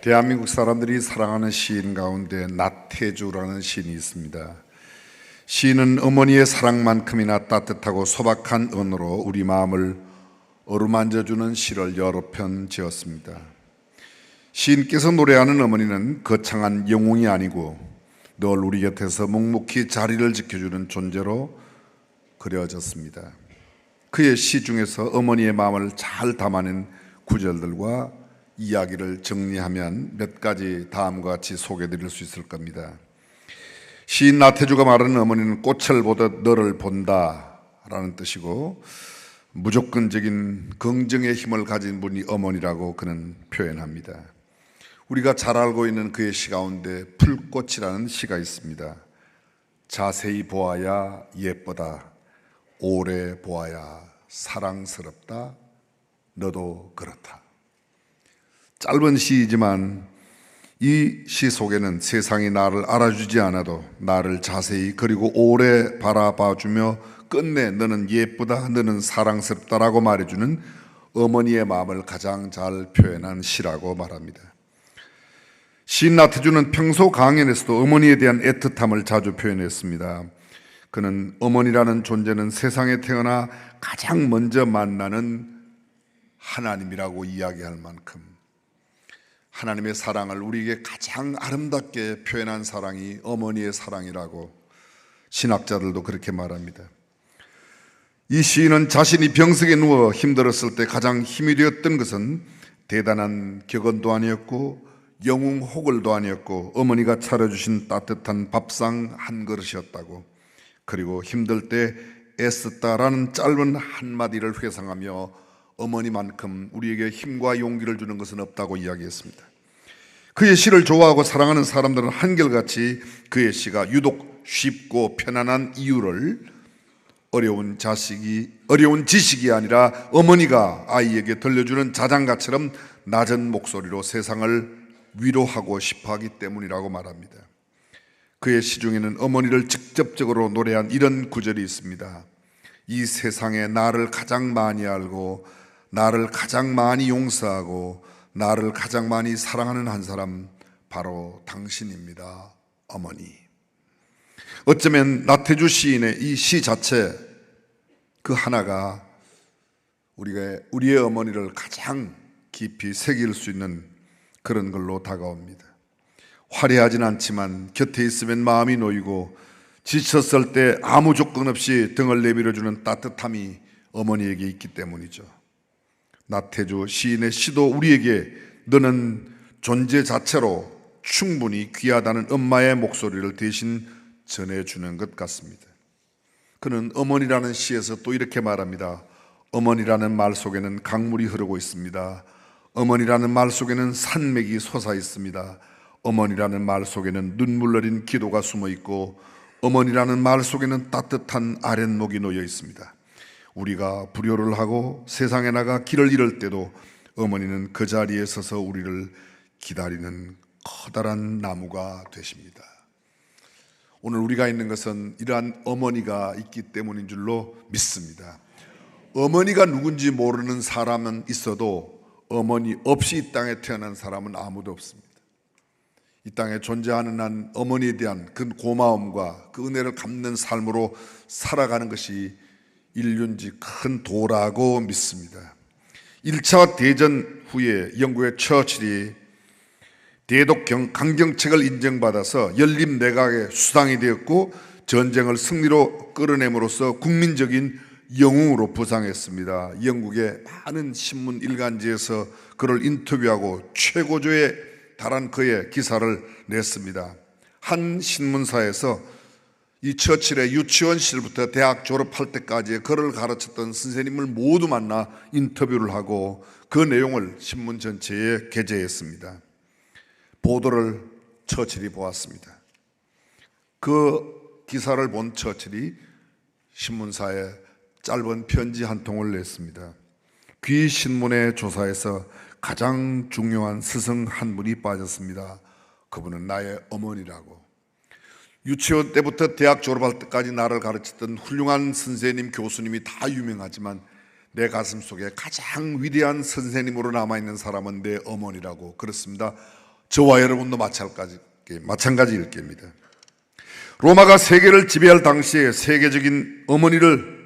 대한민국 사람들이 사랑하는 시인 가운데 나태주라는 시인이 있습니다. 시인은 어머니의 사랑만큼이나 따뜻하고 소박한 언어로 우리 마음을 어루만져주는 시를 여러 편 지었습니다. 시인께서 노래하는 어머니는 거창한 영웅이 아니고 늘 우리 곁에서 묵묵히 자리를 지켜주는 존재로 그려졌습니다. 그의 시 중에서 어머니의 마음을 잘 담아낸 구절들과 이야기를 정리하면 몇 가지 다음과 같이 소개해드릴 수 있을 겁니다. 시인 나태주가 말하는 어머니는 꽃을 보듯 너를 본다 라는 뜻이고, 무조건적인 긍정의 힘을 가진 분이 어머니라고 그는 표현합니다. 우리가 잘 알고 있는 그의 시 가운데 풀꽃이라는 시가 있습니다. 자세히 보아야 예쁘다, 오래 보아야 사랑스럽다, 너도 그렇다. 짧은 시이지만 이 시 속에는 세상이 나를 알아주지 않아도 나를 자세히 그리고 오래 바라봐주며 끝내 너는 예쁘다, 너는 사랑스럽다라고 말해주는 어머니의 마음을 가장 잘 표현한 시라고 말합니다. 시인 나태주는 평소 강연에서도 어머니에 대한 애틋함을 자주 표현했습니다. 그는 어머니라는 존재는 세상에 태어나 가장 먼저 만나는 하나님이라고 이야기할 만큼 하나님의 사랑을 우리에게 가장 아름답게 표현한 사랑이 어머니의 사랑이라고 신학자들도 그렇게 말합니다. 이 시인은 자신이 병석에 누워 힘들었을 때 가장 힘이 되었던 것은 대단한 격언도 아니었고 영웅 호걸도 아니었고 어머니가 차려주신 따뜻한 밥상 한 그릇이었다고, 그리고 힘들 때 애썼다라는 짧은 한마디를 회상하며 어머니만큼 우리에게 힘과 용기를 주는 것은 없다고 이야기했습니다. 그의 시를 좋아하고 사랑하는 사람들은 한결같이 그의 시가 유독 쉽고 편안한 이유를 어려운 지식이 아니라 어머니가 아이에게 들려주는 자장가처럼 낮은 목소리로 세상을 위로하고 싶어하기 때문이라고 말합니다. 그의 시 중에는 어머니를 직접적으로 노래한 이런 구절이 있습니다. 이 세상에 나를 가장 많이 알고 나를 가장 많이 용서하고 나를 가장 많이 사랑하는 한 사람, 바로 당신입니다, 어머니. 어쩌면 나태주 시인의 이 시 자체 그 하나가 우리의 어머니를 가장 깊이 새길 수 있는 그런 걸로 다가옵니다. 화려하진 않지만 곁에 있으면 마음이 놓이고 지쳤을 때 아무 조건 없이 등을 내밀어주는 따뜻함이 어머니에게 있기 때문이죠. 나태주 시인의 시도 우리에게 너는 존재 자체로 충분히 귀하다는 엄마의 목소리를 대신 전해주는 것 같습니다. 그는 어머니라는 시에서 또 이렇게 말합니다. 어머니라는 말 속에는 강물이 흐르고 있습니다. 어머니라는 말 속에는 산맥이 솟아 있습니다. 어머니라는 말 속에는 눈물 어린 기도가 숨어 있고 어머니라는 말 속에는 따뜻한 아랫목이 놓여 있습니다. 우리가 불효를 하고 세상에 나가 길을 잃을 때도 어머니는 그 자리에 서서 우리를 기다리는 커다란 나무가 되십니다. 오늘 우리가 있는 것은 이러한 어머니가 있기 때문인 줄로 믿습니다. 어머니가 누군지 모르는 사람은 있어도 어머니 없이 이 땅에 태어난 사람은 아무도 없습니다. 이 땅에 존재하는 한 어머니에 대한 그 고마움과 그 은혜를 갚는 삶으로 살아가는 것이 인륜지 큰 도라고 믿습니다. 1차 대전 후에 영국의 처칠이 대독 강경책을 인정받아서 연립 내각의 수상이 되었고 전쟁을 승리로 끌어냄으로써 국민적인 영웅으로 부상했습니다. 영국의 많은 신문 일간지에서 그를 인터뷰하고 최고조에 달한 그의 기사를 냈습니다. 한 신문사에서 이 처칠의 유치원 시절부터 대학 졸업할 때까지 그를 가르쳤던 선생님을 모두 만나 인터뷰를 하고 그 내용을 신문 전체에 게재했습니다. 보도를 처칠이 보았습니다. 그 기사를 본 처칠이 신문사에 짧은 편지 한 통을 냈습니다. 귀 신문의 조사에서 가장 중요한 스승 한 분이 빠졌습니다. 그분은 나의 어머니라고. 유치원 때부터 대학 졸업할 때까지 나를 가르쳤던 훌륭한 선생님, 교수님이 다 유명하지만 내 가슴 속에 가장 위대한 선생님으로 남아있는 사람은 내 어머니라고. 그렇습니다. 저와 여러분도 마찬가지일 겁니다. 로마가 세계를 지배할 당시에 세계적인 어머니를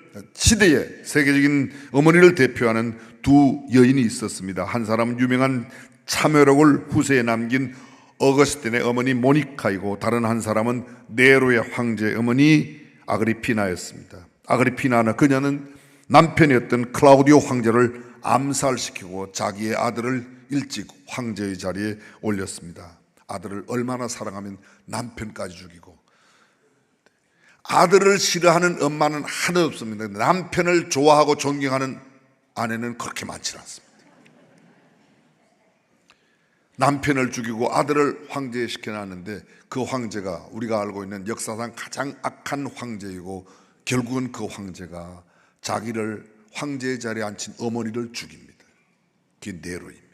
대표하는 두 여인이 있었습니다. 한 사람은 유명한 참여록을 후세에 남긴 어거스틴의 어머니 모니카이고, 다른 한 사람은 네로의 황제의 어머니 아그리피나였습니다. 그녀는 남편이었던 클라우디오 황제를 암살시키고 자기의 아들을 일찍 황제의 자리에 올렸습니다. 아들을 얼마나 사랑하면 남편까지 죽이고. 아들을 싫어하는 엄마는 하나도 없습니다. 남편을 좋아하고 존경하는 아내는 그렇게 많지 않습니다. 남편을 죽이고 아들을 황제에 시켜놨는데, 그 황제가 우리가 알고 있는 역사상 가장 악한 황제이고, 결국은 그 황제가 자기를 황제의 자리에 앉힌 어머니를 죽입니다. 그게 네로입니다.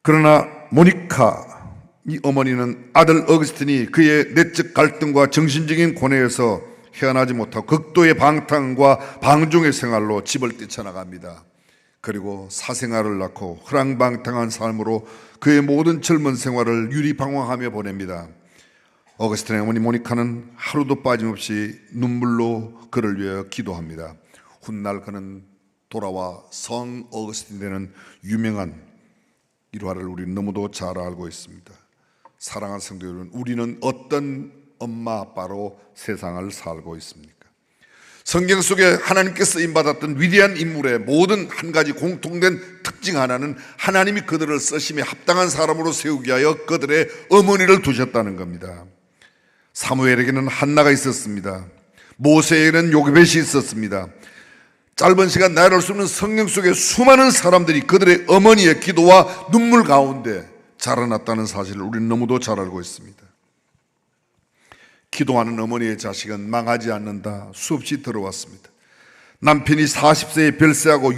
그러나 모니카, 이 어머니는 아들 어거스틴이 그의 내적 갈등과 정신적인 고뇌에서 헤어나지 못하고 극도의 방탕과 방종의 생활로 집을 뛰쳐나갑니다. 그리고 사생아를 낳고 허랑방탕한 삶으로 그의 모든 젊은 생활을 유리방황하며 보냅니다. 어거스틴의 어머니 모니카는 하루도 빠짐없이 눈물로 그를 위하여 기도합니다. 훗날 그는 돌아와 성 어거스틴이 되는 유명한 일화를 우리는 너무도 잘 알고 있습니다. 사랑하는 성도 여러분, 우리는 어떤 엄마 아빠로 세상을 살고 있습니까? 성경 속에 하나님께 쓰임받았던 위대한 인물의 모든 한 가지 공통된 특징 하나는 하나님이 그들을 쓰심에 합당한 사람으로 세우기 위하여 그들의 어머니를 두셨다는 겁니다. 사무엘에게는 한나가 있었습니다. 모세에게는 요게벳이 있었습니다. 짧은 시간 나열할 수 없는 성경 속에 수많은 사람들이 그들의 어머니의 기도와 눈물 가운데 자라났다는 사실을 우리는 너무도 잘 알고 있습니다. 기도하는 어머니의 자식은 망하지 않는다 수없이 들어왔습니다. 남편이 40세에 별세하고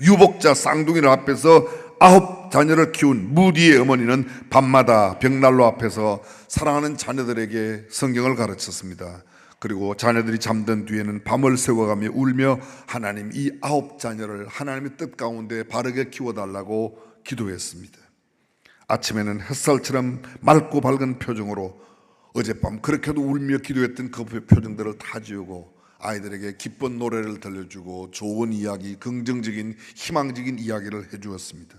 유복자 쌍둥이를 앞에서 9 자녀를 키운 무디의 어머니는 밤마다 벽난로 앞에서 사랑하는 자녀들에게 성경을 가르쳤습니다. 그리고 자녀들이 잠든 뒤에는 밤을 새워가며 울며 하나님, 이 9 자녀를 하나님의 뜻 가운데 바르게 키워달라고 기도했습니다. 아침에는 햇살처럼 맑고 밝은 표정으로 어젯밤 그렇게도 울며 기도했던 그 표정들을 다 지우고 아이들에게 기쁜 노래를 들려주고 좋은 이야기, 긍정적인 희망적인 이야기를 해주었습니다.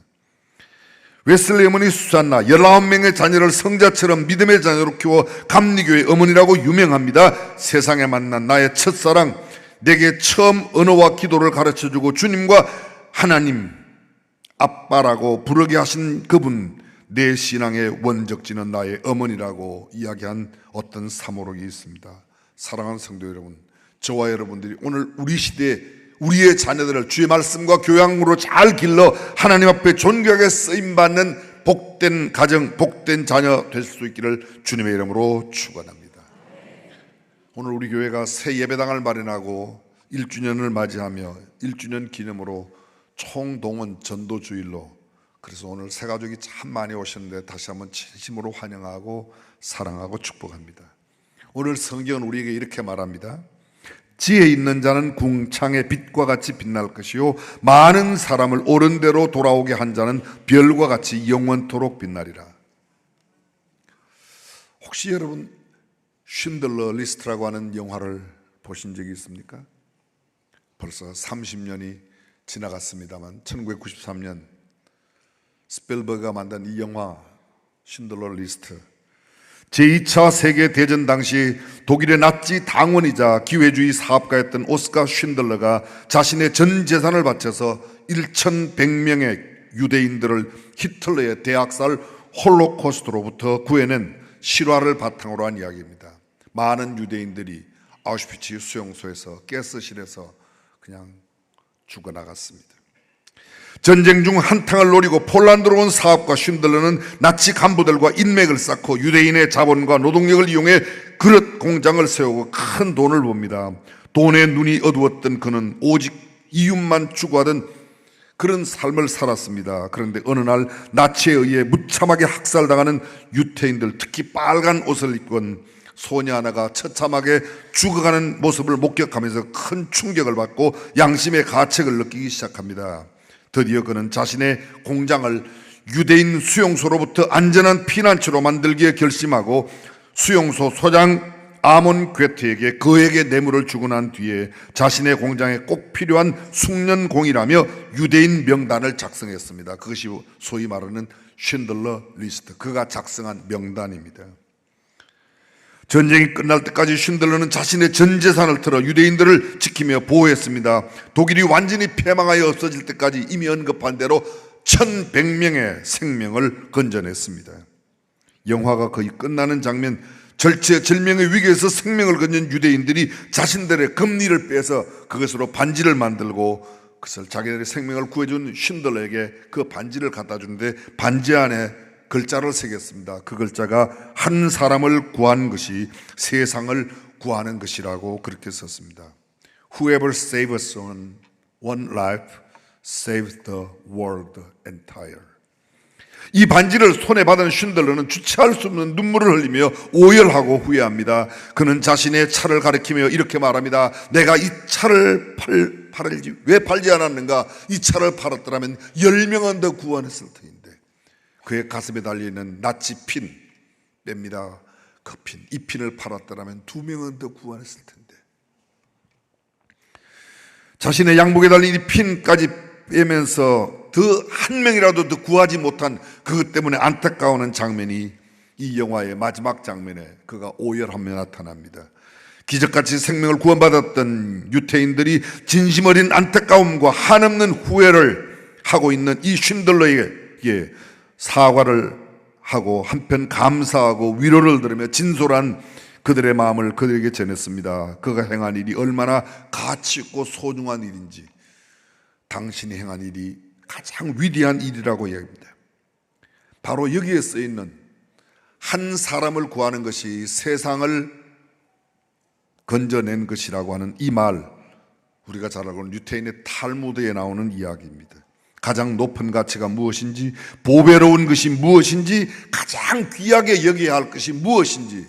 웨슬리 어머니 수산나 19명의 자녀를 성자처럼 믿음의 자녀로 키워 감리교의 어머니라고 유명합니다. 세상에 만난 나의 첫사랑, 내게 처음 언어와 기도를 가르쳐주고 주님과 하나님 아빠라고 부르게 하신 그분, 내 신앙의 원적지는 나의 어머니라고 이야기한 어떤 사모록이 있습니다. 사랑하는 성도 여러분, 저와 여러분들이 오늘 우리 시대에 우리의 자녀들을 주의 말씀과 교양으로 잘 길러 하나님 앞에 존귀하게 쓰임받는 복된 가정, 복된 자녀 될 수 있기를 주님의 이름으로 축원합니다. 오늘 우리 교회가 새 예배당을 마련하고 1주년을 맞이하며 1주년 기념으로 총동원 전도주일로, 그래서 오늘 새 가족이 참 많이 오셨는데 다시 한번 진심으로 환영하고 사랑하고 축복합니다. 오늘 성경은 우리에게 이렇게 말합니다. 지혜 있는 자는 궁창의 빛과 같이 빛날 것이요 많은 사람을 옳은 대로 돌아오게 한 자는 별과 같이 영원토록 빛나리라. 혹시 여러분 쉰들러 리스트라고 하는 영화를 보신 적이 있습니까? 벌써 30년이 지나갔습니다만 1993년 스필버그가 만든 이 영화 쉰들러 리스트, 제2차 세계대전 당시 독일의 나치 당원이자 기회주의 사업가였던 오스카 쉰들러가 자신의 전 재산을 바쳐서 1100명의 유대인들을 히틀러의 대학살 홀로코스트로부터 구해낸 실화를 바탕으로 한 이야기입니다. 많은 유대인들이 아우슈비츠 수용소에서 가스실에서 그냥 죽어나갔습니다. 전쟁 중 한탕을 노리고 폴란드로 온 사업가 쉰들러는 나치 간부들과 인맥을 쌓고 유대인의 자본과 노동력을 이용해 그릇 공장을 세우고 큰 돈을 법니다. 돈에 눈이 어두웠던 그는 오직 이윤만 추구하던 그런 삶을 살았습니다. 그런데 어느 날 나치에 의해 무참하게 학살당하는 유태인들, 특히 빨간 옷을 입은 소녀 하나가 처참하게 죽어가는 모습을 목격하면서 큰 충격을 받고 양심의 가책을 느끼기 시작합니다. 드디어 그는 자신의 공장을 유대인 수용소로부터 안전한 피난처로 만들기에 결심하고 수용소 소장 아몬 괴테에게 그에게 뇌물을 주고 난 뒤에 자신의 공장에 꼭 필요한 숙련공이라며 유대인 명단을 작성했습니다. 그것이 소위 말하는 쉰들러 리스트, 그가 작성한 명단입니다. 전쟁이 끝날 때까지 쉰들러는 자신의 전 재산을 틀어 유대인들을 지키며 보호했습니다. 독일이 완전히 패망하여 없어질 때까지 이미 언급한 대로 1100명의 생명을 건져냈습니다. 영화가 거의 끝나는 장면, 절체절명의 위기에서 생명을 건진 유대인들이 자신들의 금리를 빼서 그것으로 반지를 만들고 그것을 자기들의 생명을 구해준 쉰들러에게 그 반지를 갖다 주는데 반지 안에 글자를 새겼습니다. 그 글자가 한 사람을 구한 것이 세상을 구하는 것이라고 그렇게 썼습니다. Whoever saves one life saves the world entire. 이 반지를 손에 받은 쉰들러는 주체할 수 없는 눈물을 흘리며 오열하고 후회합니다. 그는 자신의 차를 가리키며 이렇게 말합니다. 내가 이 차를 팔지 왜 팔지 않았는가? 이 차를 팔았더라면 10명은 더 구원했을 터인데. 그의 가슴에 달려있는 나치 핀 뺍니다. 그 핀, 이 핀을 팔았더라면 2명은 더 구원했을 텐데. 자신의 양복에 달린 이 핀까지 빼면서 더 한 명이라도 더 구하지 못한 그것 때문에 안타까워하는 장면이 이 영화의 마지막 장면에 그가 오열하며 나타납니다. 기적같이 생명을 구원받았던 유태인들이 진심 어린 안타까움과 한없는 후회를 하고 있는 이 쉰들러에게 사과를 하고 한편 감사하고 위로를 들으며 진솔한 그들의 마음을 그들에게 전했습니다. 그가 행한 일이 얼마나 가치 있고 소중한 일인지, 당신이 행한 일이 가장 위대한 일이라고 이야기합니다. 바로 여기에 쓰여있는 한 사람을 구하는 것이 세상을 건져낸 것이라고 하는 이 말, 우리가 잘 알고 있는 유태인의 탈무드에 나오는 이야기입니다. 가장 높은 가치가 무엇인지, 보배로운 것이 무엇인지, 가장 귀하게 여겨야 할 것이 무엇인지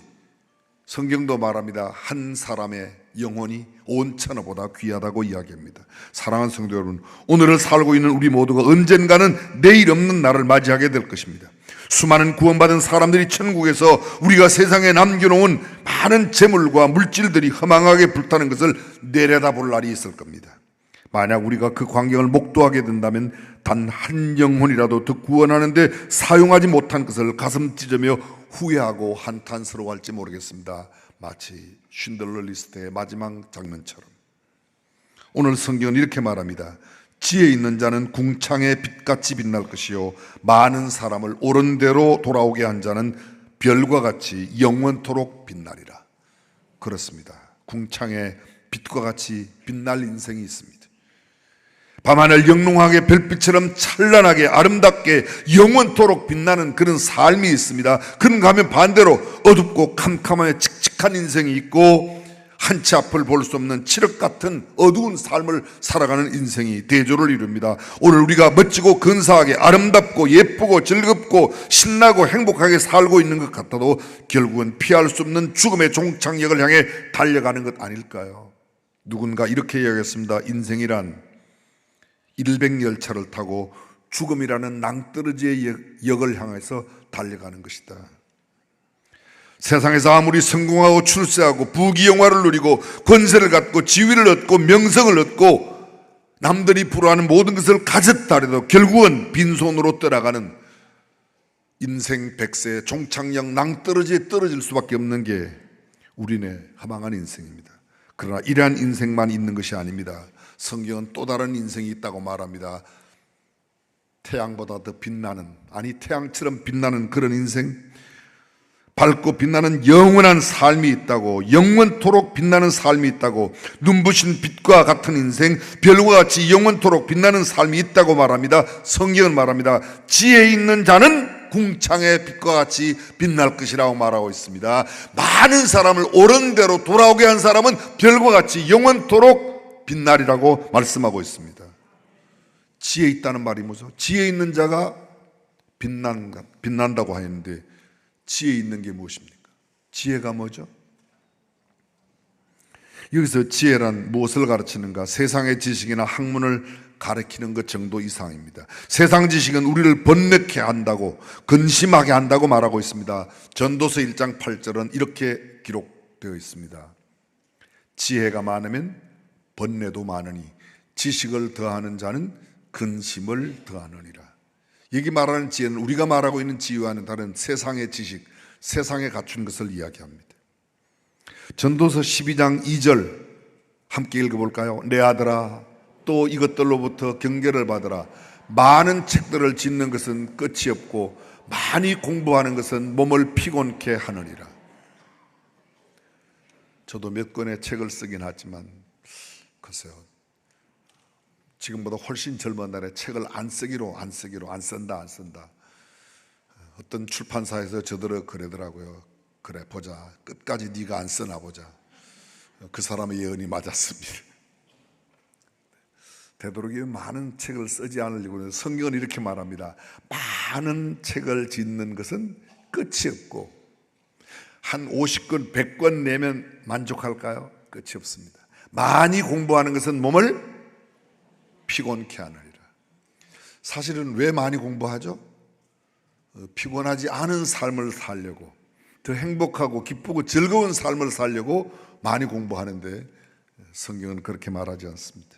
성경도 말합니다. 한 사람의 영혼이 온 천하보다 귀하다고 이야기합니다. 사랑하는 성도 여러분, 오늘을 살고 있는 우리 모두가 언젠가는 내일 없는 날을 맞이하게 될 것입니다. 수많은 구원받은 사람들이 천국에서 우리가 세상에 남겨놓은 많은 재물과 물질들이 허망하게 불타는 것을 내려다볼 날이 있을 겁니다. 만약 우리가 그 광경을 목도하게 된다면 단 한 영혼이라도 더 구원하는데 사용하지 못한 것을 가슴 찢으며 후회하고 한탄스러워할지 모르겠습니다. 마치 쉰들러 리스트의 마지막 장면처럼. 오늘 성경은 이렇게 말합니다. 지혜 있는 자는 궁창의 빛같이 빛날 것이요 많은 사람을 옳은 대로 돌아오게 한 자는 별과 같이 영원토록 빛나리라. 그렇습니다. 궁창의 빛과 같이 빛날 인생이 있습니다. 밤하늘 영롱하게 별빛처럼 찬란하게 아름답게 영원토록 빛나는 그런 삶이 있습니다. 그런가 하면 반대로 어둡고 캄캄하게 칙칙한 인생이 있고 한치 앞을 볼 수 없는 칠흑 같은 어두운 삶을 살아가는 인생이 대조를 이룹니다. 오늘 우리가 멋지고 근사하게 아름답고 예쁘고 즐겁고 신나고 행복하게 살고 있는 것 같아도 결국은 피할 수 없는 죽음의 종착역을 향해 달려가는 것 아닐까요? 누군가 이렇게 이야기했습니다. 인생이란 일백열차를 타고 죽음이라는 낭떠러지의 역을 향해서 달려가는 것이다. 세상에서 아무리 성공하고 출세하고 부귀영화를 누리고 권세를 갖고 지위를 얻고 명성을 얻고 남들이 부러워하는 모든 것을 가졌다 해도 결국은 빈손으로 떠나가는 인생 백세 종착역 낭떠러지에 떨어질 수밖에 없는 게 우리네 허망한 인생입니다. 그러나 이러한 인생만 있는 것이 아닙니다. 성경은 또 다른 인생이 있다고 말합니다. 태양보다 더 빛나는, 아니 태양처럼 빛나는 그런 인생, 밝고 빛나는 영원한 삶이 있다고, 영원토록 빛나는 삶이 있다고, 눈부신 빛과 같은 인생, 별과 같이 영원토록 빛나는 삶이 있다고 말합니다. 성경은 말합니다. 지혜 있는 자는 궁창의 빛과 같이 빛날 것이라고 말하고 있습니다. 많은 사람을 옳은 대로 돌아오게 한 사람은 별과 같이 영원토록 빛나리라고 말씀하고 있습니다. 지혜 있다는 말이 뭐죠? 지혜 있는 자가 빛난다고 하는데 지혜 있는 게 무엇입니까? 지혜가 뭐죠? 여기서 지혜란 무엇을 가르치는가? 세상의 지식이나 학문을 가르치는 것 정도 이상입니다. 세상 지식은 우리를 번뇌케 한다고, 근심하게 한다고 말하고 있습니다. 전도서 1장 8절은 이렇게 기록되어 있습니다. 지혜가 많으면 번뇌도 많으니 지식을 더하는 자는 근심을 더하느니라. 여기 말하는 지혜는 우리가 말하고 있는 지혜와는 다른 세상의 지식, 세상에 갖춘 것을 이야기합니다. 전도서 12장 2절 함께 읽어볼까요? 내 아들아, 또 이것들로부터 경계를 받으라. 많은 책들을 짓는 것은 끝이 없고 많이 공부하는 것은 몸을 피곤케 하느니라. 저도 몇 권의 책을 쓰긴 하지만 글쎄요, 지금보다 훨씬 젊은 날에 책을 안 쓴다. 어떤 출판사에서 저더러 그러더라고요. 그래 보자, 끝까지 네가 안 쓰나 보자. 그 사람의 예언이 맞았습니다. 되도록이면 많은 책을 쓰지 않으려고. 성경은 이렇게 말합니다. 많은 책을 짓는 것은 끝이 없고, 한 50권, 100권 내면 만족할까요? 끝이 없습니다. 많이 공부하는 것은 몸을 피곤케 하느니라. 사실은 왜 많이 공부하죠? 피곤하지 않은 삶을 살려고, 더 행복하고 기쁘고 즐거운 삶을 살려고 많이 공부하는데 성경은 그렇게 말하지 않습니다.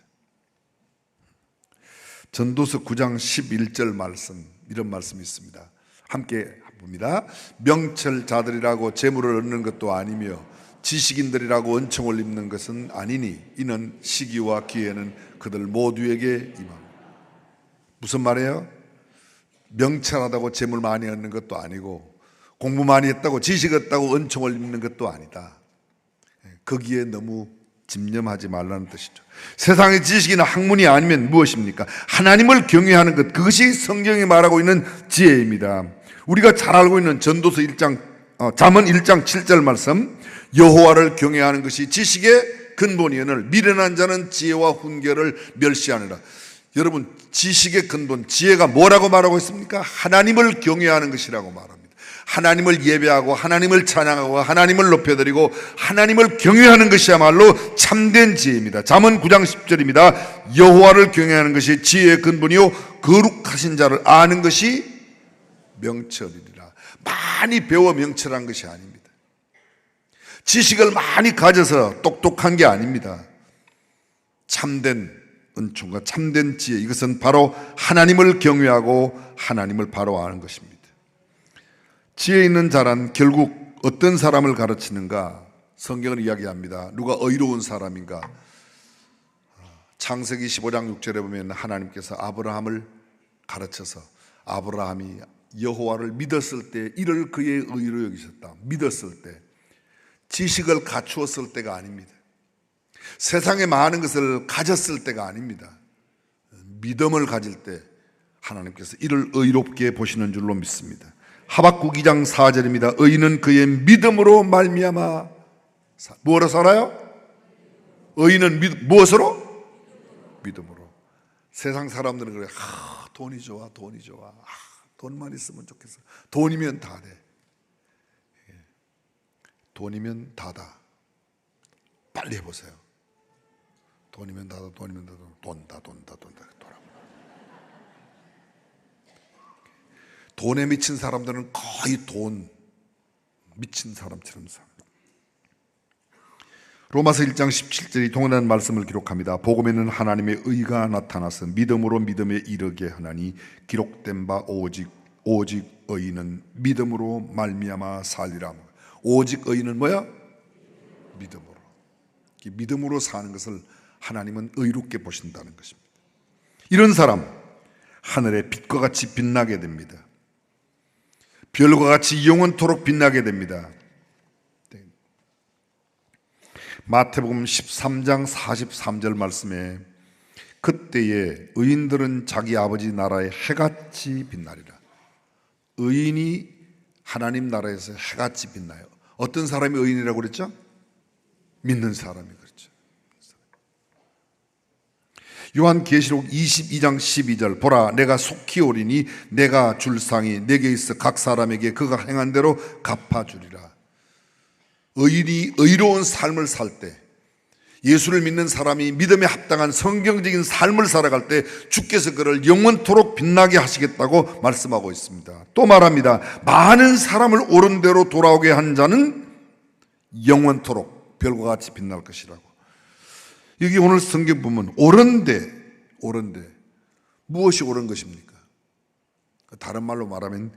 전도서 9장 11절 말씀, 이런 말씀이 있습니다. 함께 봅니다. 명철자들이라고 재물을 얻는 것도 아니며 지식인들이라고 은총을 입는 것은 아니니 이는 시기와 기회는 그들 모두에게 임함. 무슨 말이에요? 명철하다고 재물 많이 얻는 것도 아니고, 공부 많이 했다고 지식 얻다고 은총을 입는 것도 아니다. 거기에 너무 집념하지 말라는 뜻이죠. 세상의 지식이나 학문이 아니면 무엇입니까? 하나님을 경외하는 것, 그것이 성경이 말하고 있는 지혜입니다. 우리가 잘 알고 있는 전도서 1장, 잠언 1장 7절 말씀, 여호와를 경외하는 것이 지식의 근본이오늘 미련한 자는 지혜와 훈계를 멸시하느라. 여러분, 지식의 근본, 지혜가 뭐라고 말하고 있습니까? 하나님을 경외하는 것이라고 말합니다. 하나님을 예배하고 하나님을 찬양하고 하나님을 높여드리고 하나님을 경외하는 것이야말로 참된 지혜입니다. 잠언 9장 10절입니다. 여호와를 경외하는 것이 지혜의 근본이요 거룩하신 자를 아는 것이 명철이니라. 많이 배워 명철한 것이 아닙니다. 지식을 많이 가져서 똑똑한 게 아닙니다. 참된 은총과 참된 지혜, 이것은 바로 하나님을 경외하고 하나님을 바로 아는 것입니다. 지혜 있는 자란 결국 어떤 사람을 가르치는가? 성경은 이야기합니다. 누가 의로운 사람인가? 창세기 15장 6절에 보면 하나님께서 아브라함을 가르쳐서 아브라함이 여호와를 믿었을 때 이를 그의 의로 여기셨다. 믿었을 때, 지식을 갖추었을 때가 아닙니다. 세상에 많은 것을 가졌을 때가 아닙니다. 믿음을 가질 때 하나님께서 이를 의롭게 보시는 줄로 믿습니다. 하박국 2장 4절입니다. 의인은 그의 믿음으로 말미암아 뭐로 살아요? 의인은 무엇으로? 믿음으로. 세상 사람들은 그래, 돈이 좋아, 돈만 있으면 좋겠어. 돈이면 다 돼. 돈이면 다다. 빨리 해보세요. 돈이면 다다. 돈다. 돈에 미친 사람들은 거의 돈 미친 사람처럼 삽니다. 로마서 1장 17절이 동일한 말씀을 기록합니다. 복음에는 하나님의 의가 나타나서 믿음으로 믿음에 이르게 하나니 기록된 바 오직 의인은 믿음으로 말미암아 살리라. 오직 의인은 뭐야? 믿음으로. 믿음으로 사는 것을 하나님은 의롭게 보신다는 것입니다. 이런 사람 하늘의 빛과 같이 빛나게 됩니다. 별과 같이 영원토록 빛나게 됩니다. 마태복음 13장 43절 말씀에 그때에 의인들은 자기 아버지 나라에 해같이 빛나리라. 의인이 하나님 나라에서 해같이 빛나요. 어떤 사람이 의인이라고 그랬죠? 믿는 사람이 그렇죠. 요한계시록 22장 12절 보라 내가 속히 오리니 내가 줄 상이 내게 있어 각 사람에게 그가 행한 대로 갚아주리라. 의인이 의로운 삶을 살 때, 예수를 믿는 사람이 믿음에 합당한 성경적인 삶을 살아갈 때 주께서 그를 영원토록 빛나게 하시겠다고 말씀하고 있습니다. 또 말합니다. 많은 사람을 옳은 대로 돌아오게 한 자는 영원토록 별과 같이 빛날 것이라고. 여기 오늘 성경 보면 옳은데 무엇이 옳은 것입니까? 다른 말로 말하면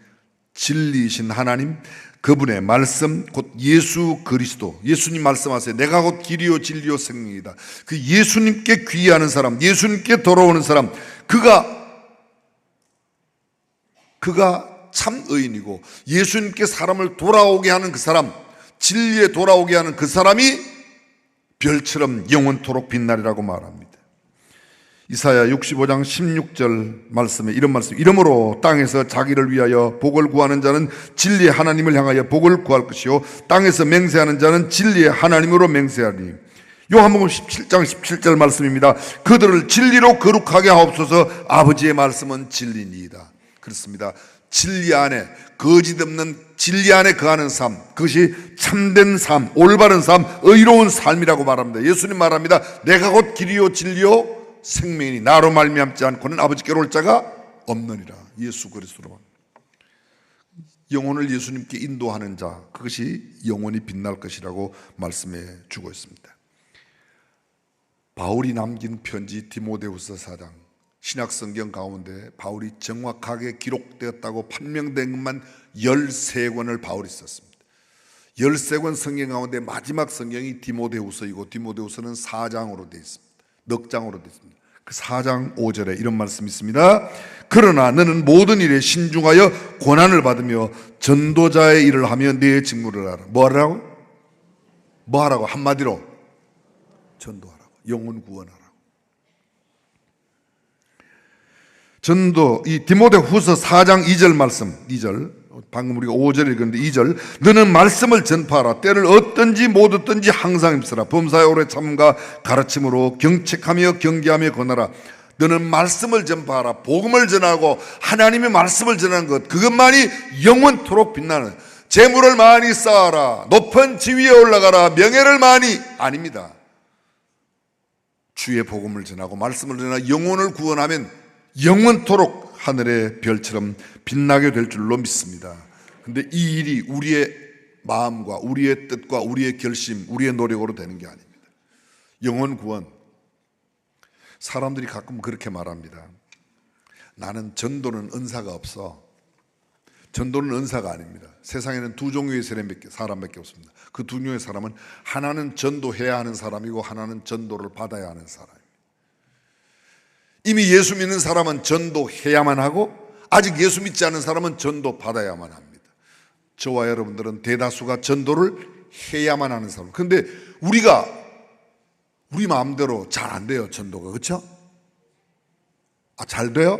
진리이신 하나님, 그분의 말씀, 곧 예수 그리스도. 예수님 말씀하세요. 내가 곧 길이요 진리요 생명이다. 그 예수님께 귀의하는 사람, 예수님께 돌아오는 사람, 그가 참 의인이고 예수님께 사람을 돌아오게 하는 그 사람, 진리에 돌아오게 하는 그 사람이 별처럼 영원토록 빛나리라고 말합니다. 이사야 65장 16절 말씀에 이런 말씀, 이러므로 땅에서 자기를 위하여 복을 구하는 자는 진리의 하나님을 향하여 복을 구할 것이요 땅에서 맹세하는 자는 진리의 하나님으로 맹세하리니. 요한복음 17장 17절 말씀입니다. 그들을 진리로 거룩하게 하옵소서. 아버지의 말씀은 진리니이다. 그렇습니다. 진리 안에, 거짓 없는 진리 안에 거하는 삶, 그것이 참된 삶, 올바른 삶, 의로운 삶이라고 말합니다. 예수님 말합니다. 내가 곧 길이요 진리요 생명이니 나로 말미암지 않고는 아버지께로 올 자가 없느니라. 예수 그리스도로 영혼을 예수님께 인도하는 자, 그것이 영원히 빛날 것이라고 말씀해 주고 있습니다. 바울이 남긴 편지 디모데후서 4장, 신약성경 가운데 바울이 정확하게 기록되었다고 판명된 것만 13권을 바울이 썼습니다. 13권 성경 가운데 마지막 성경이 디모데후서이고 디모데후서는 4장으로 되어 있습니다. 넉 장으로 되어 있습니다. 그 4장 5절에 이런 말씀이 있습니다. 그러나 너는 모든 일에 신중하여 고난을 받으며 전도자의 일을 하며 네 직무를 하라. 뭐 하라고? 한마디로 전도하라고. 영혼 구원하라고. 전도, 이 디모데후서 4장 2절 말씀, 2절, 방금 우리가 5절 읽었는데 2절, 너는 말씀을 전파하라. 때를 어떤지 못 어떤지 항상 힘쓰라. 범사에 오래 참음과 가르침으로 경책하며 경계하며 권하라. 너는 말씀을 전파하라. 복음을 전하고 하나님의 말씀을 전하는 것, 그것만이 영원토록 빛나는. 재물을 많이 쌓아라, 높은 지위에 올라가라, 명예를 많이, 아닙니다. 주의 복음을 전하고 말씀을 전하고 영혼을 구원하면 영원토록 하늘의 별처럼 빛나게 될 줄로 믿습니다. 그런데 이 일이 우리의 마음과 우리의 뜻과 우리의 결심, 우리의 노력으로 되는 게 아닙니다. 영혼 구원, 사람들이 가끔 그렇게 말합니다. 나는 전도는 은사가 없어. 전도는 은사가 아닙니다. 세상에는 두 종류의 사람밖에 없습니다. 그 두 종류의 사람은 하나는 전도해야 하는 사람이고 하나는 전도를 받아야 하는 사람입니다. 이미 예수 믿는 사람은 전도해야만 하고 아직 예수 믿지 않은 사람은 전도 받아야만 합니다. 저와 여러분들은 대다수가 전도를 해야만 하는 사람. 그런데 우리 마음대로 잘 안 돼요, 전도가. 그렇죠? 잘 돼요?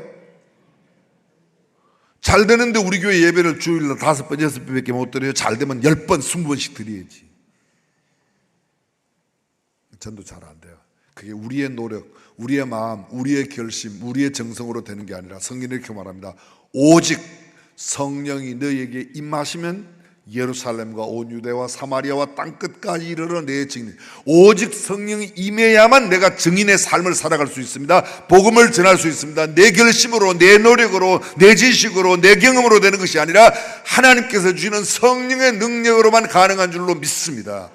잘 되는데 우리 교회 예배를 주일날 5번, 6번밖에 못 드려요. 잘 되면 10번, 20번씩 드려야지. 전도 잘 안 돼요. 그게 우리의 노력, 우리의 마음, 우리의 결심, 우리의 정성으로 되는 게 아니라 성경이 이렇게 말합니다. 오직 성령이 너희에게 임하시면 예루살렘과 온 유대와 사마리아와 땅끝까지 이르러 내 증인. 오직 성령이 임해야만 내가 증인의 삶을 살아갈 수 있습니다. 복음을 전할 수 있습니다. 내 결심으로, 내 노력으로, 내 지식으로, 내 경험으로 되는 것이 아니라 하나님께서 주시는 성령의 능력으로만 가능한 줄로 믿습니다.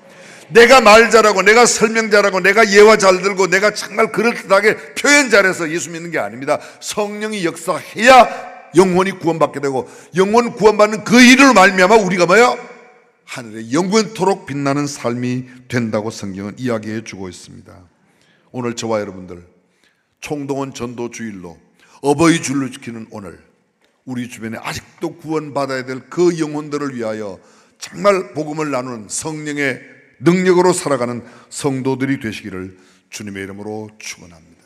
내가 말 잘하고 내가 설명 잘하고 내가 예화 잘 들고 내가 정말 그럴듯하게 표현 잘해서 예수 믿는 게 아닙니다. 성령이 역사해야 영혼이 구원받게 되고 영혼 구원받는 그 일을 말미암아 우리가 뭐요? 하늘에 영원토록 빛나는 삶이 된다고 성경은 이야기해 주고 있습니다. 오늘 저와 여러분들 총동원 전도 주일로 어버이 줄로 지키는 오늘 우리 주변에 아직도 구원받아야 될 그 영혼들을 위하여 정말 복음을 나누는 성령의 능력으로 살아가는 성도들이 되시기를 주님의 이름으로 축원합니다.